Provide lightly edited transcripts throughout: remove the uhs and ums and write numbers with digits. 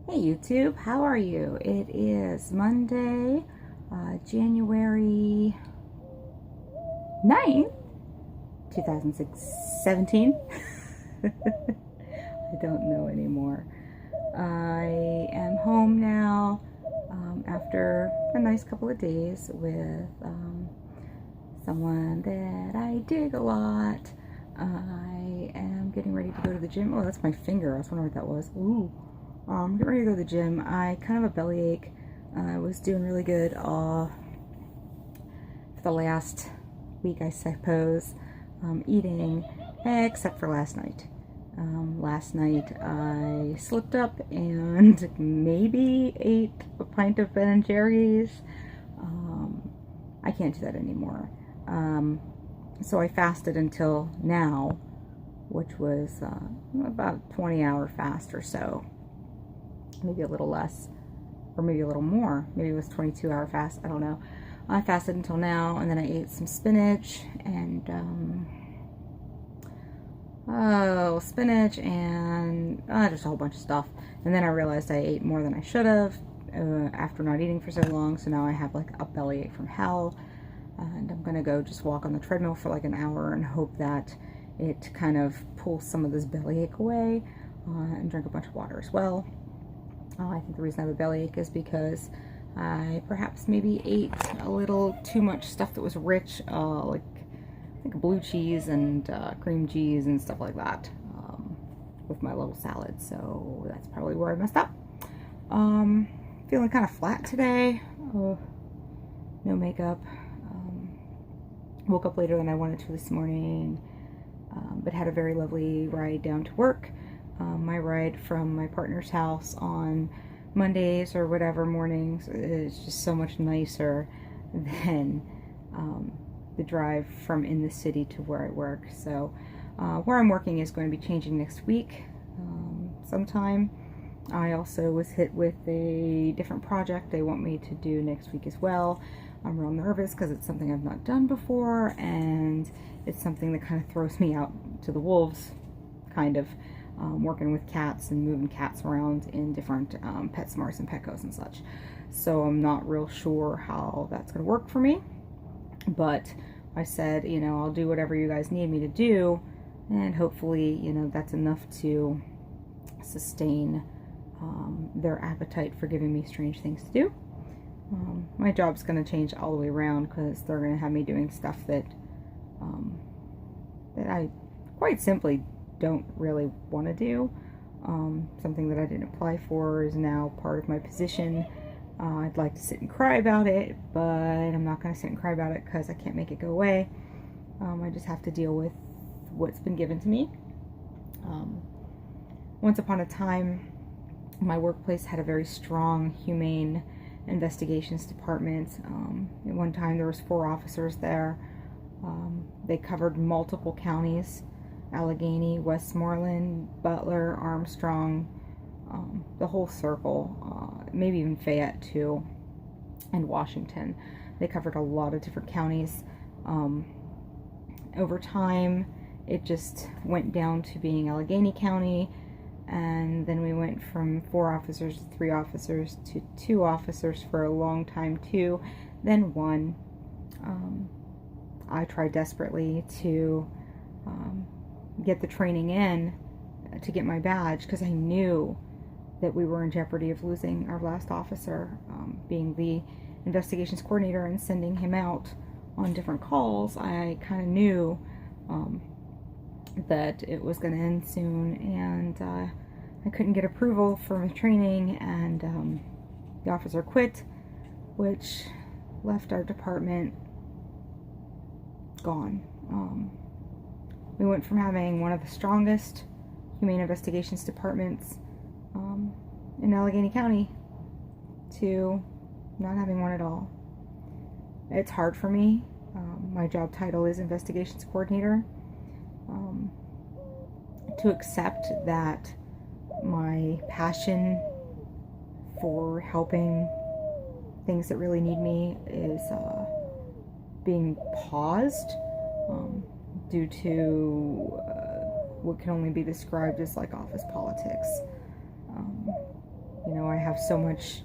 Hey YouTube, how are you? It is Monday, January 9th, 2017. I don't know anymore. I am home now after a nice couple of days with someone that I dig a lot. I am getting ready to go to the gym. Oh, that's my finger. I was wondering what that was. Ooh. Getting ready to go to the gym. I kind of have a bellyache. I was doing really good for the last week, I suppose, eating, except for last night. Last night I slipped up and maybe ate a pint of Ben & Jerry's. I can't do that anymore. So I fasted until now, which was about a 20-hour fast or so. Maybe a little less, or maybe a little more. Maybe it was 22-hour fast. I don't know. I fasted until now, and then I ate some spinach and spinach and just a whole bunch of stuff. And then I realized I ate more than I should have after not eating for so long. So now I have like a bellyache from hell, and I'm gonna go just walk on the treadmill for like an hour and hope that it kind of pulls some of this bellyache away, and drink a bunch of water as well. I think the reason I have a bellyache is because I perhaps maybe ate a little too much stuff that was rich, like I think blue cheese and cream cheese and stuff like that, with my little salad. So that's probably where I messed up. Feeling kind of flat today. No makeup. Woke up later than I wanted to this morning, but had a very lovely ride down to work. My ride from my partner's house on Mondays or whatever mornings is just so much nicer than the drive from in the city to where I work. So where I'm working is going to be changing next week sometime. I also was hit with a different project they want me to do next week as well. I'm real nervous because it's something I've not done before, and it's something that kind of throws me out to the wolves, kind of. Working with cats and moving cats around in different PetSmarts and Petcos and such. So I'm not real sure how that's going to work for me. But I said, you know, I'll do whatever you guys need me to do, and hopefully, you know, that's enough to sustain their appetite for giving me strange things to do. My job's going to change all the way around because they're going to have me doing stuff that that I quite simply don't really want to do. Something that I didn't apply for is now part of my position. I'd like to sit and cry about it, but I'm not going to sit and cry about it because I can't make it go away. I just have to deal with what's been given to me. Once upon a time, my workplace had a very strong, humane investigations department. At one time there was 4 officers there. They covered multiple counties: Allegheny, Westmoreland, Butler, Armstrong, the whole circle, maybe even Fayette too, and Washington. They covered a lot of different counties. Over time, it just went down to being Allegheny County, and then we went from 4 officers to 3 officers to 2 officers for a long time too, then 1. I tried desperately to get the training in to get my badge because I knew that we were in jeopardy of losing our last officer, being the investigations coordinator and sending him out on different calls. I kind of knew that it was going to end soon, and I couldn't get approval for my training, and the officer quit, which left our department gone. We went from having one of the strongest humane investigations departments in Allegheny County to not having one at all. It's hard for me. My job title is investigations coordinator. To accept that my passion for helping things that really need me is being paused due to what can only be described as like office politics. You know, I have so much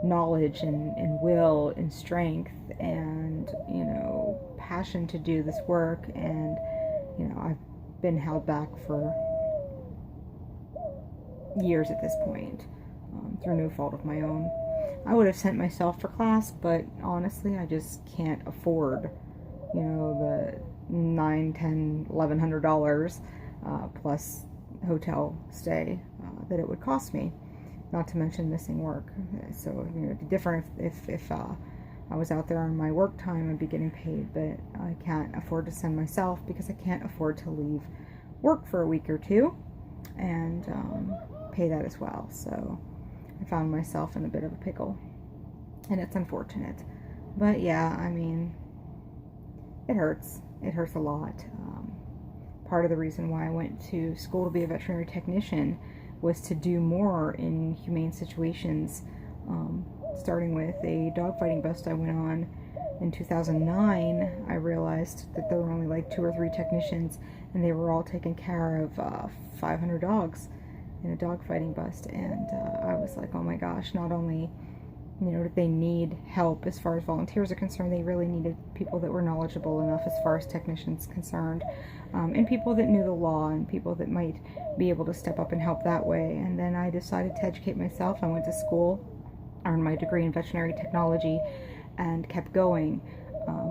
knowledge and will and strength and, you know, passion to do this work, and, you know, I've been held back for years at this point, through no fault of my own. I would have sent myself for class, but honestly, I just can't afford, you know, the $9, $10, $1,100 plus hotel stay that it would cost me. Not to mention missing work. So, you know, it'd be different if I was out there on my work time, I'd be getting paid, but I can't afford to send myself because I can't afford to leave work for a week or two and pay that as well. So I found myself in a bit of a pickle, and it's unfortunate. But yeah, I mean, it hurts. It hurts a lot. Part of the reason why I went to school to be a veterinary technician was to do more in humane situations, starting with a dogfighting bust I went on in 2009. I realized that there were only like 2 or 3 technicians, and they were all taking care of 500 dogs in a dogfighting bust, and I was like, oh my gosh, not only, you know, did they need help as far as volunteers are concerned, they really needed people that were knowledgeable enough as far as technicians concerned, and people that knew the law and people that might be able to step up and help that way. And then I decided to educate myself. I went to school, earned my degree in veterinary technology, and kept going,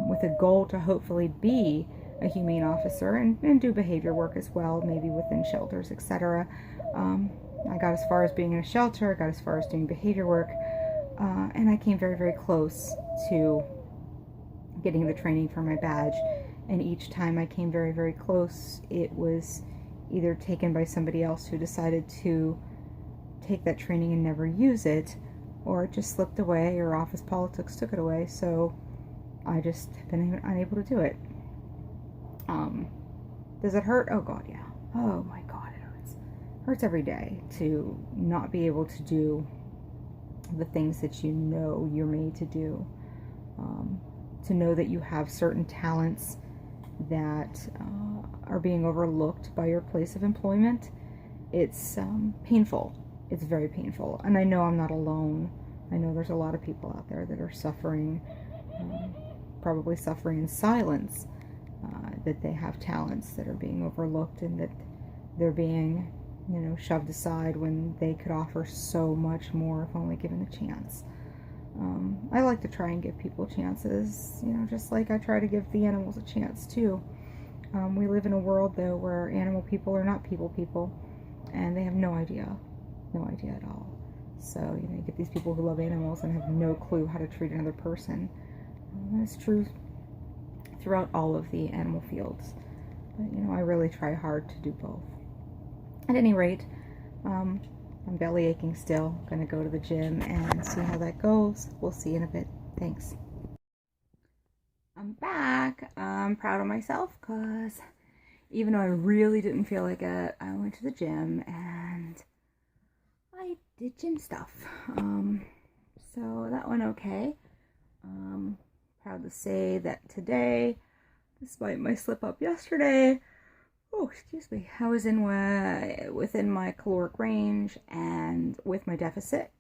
with a goal to hopefully be a humane officer and do behavior work as well, maybe within shelters, etc. I got as far as being in a shelter, I got as far as doing behavior work, and I came very, very close to getting the training for my badge. And each time I came very, very close, it was either taken by somebody else who decided to take that training and never use it, or it just slipped away, or office politics took it away. So I just have been unable to do it. Does it hurt? Oh God, yeah. Oh my God, it hurts. It hurts every day to not be able to do the things that you know you're made to do. To know that you have certain talents that are being overlooked by your place of employment. It's painful. It's very painful. And I know I'm not alone. I know there's a lot of people out there that are suffering, probably suffering in silence, that they have talents that are being overlooked and that they're being, you know, shoved aside when they could offer so much more if only given a chance. I like to try and give people chances, you know, just like I try to give the animals a chance too. We live in a world though where animal people are not people, and they have no idea at all. So, you know, you get these people who love animals and have no clue how to treat another person. That's true throughout all of the animal fields. But, you know, I really try hard to do both. At any rate, I'm belly aching still. Gonna go to the gym and see how that goes. We'll see in a bit. Thanks. I'm back. I'm proud of myself because even though I really didn't feel like it, I went to the gym and I did gym stuff. So that went okay. Proud to say that today, despite my slip up yesterday, oh, excuse me, I was within my caloric range and with my deficit,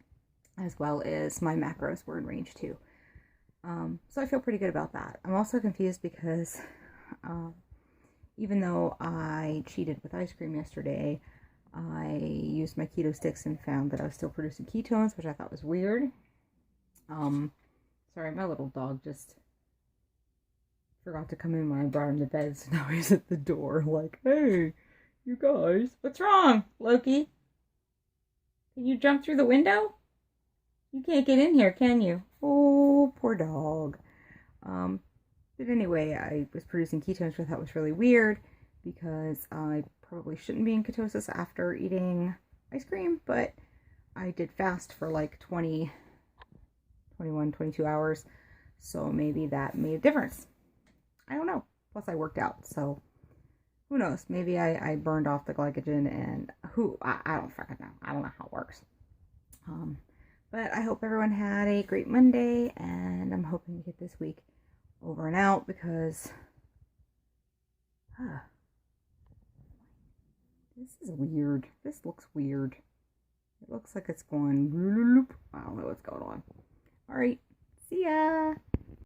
as well as my macros were in range too. So I feel pretty good about that. I'm also confused because even though I cheated with ice cream yesterday, I used my keto sticks and found that I was still producing ketones, which I thought was weird. Sorry, my little dog just forgot to come in when I brought him to bed, so now he's at the door like, hey, you guys, what's wrong, Loki? Can you jump through the window? You can't get in here, can you? Oh, poor dog. But anyway, I was producing ketones, which I thought was really weird because I probably shouldn't be in ketosis after eating ice cream, but I did fast for like 20, 21, 22 hours, so maybe that made a difference. I don't know. Plus I worked out, so who knows? Maybe I burned off the glycogen and I don't fucking know. I don't know how it works. But I hope everyone had a great Monday, and I'm hoping to get this week over and out because this is weird. This looks weird. It looks like it's going. I don't know what's going on. All right. See ya.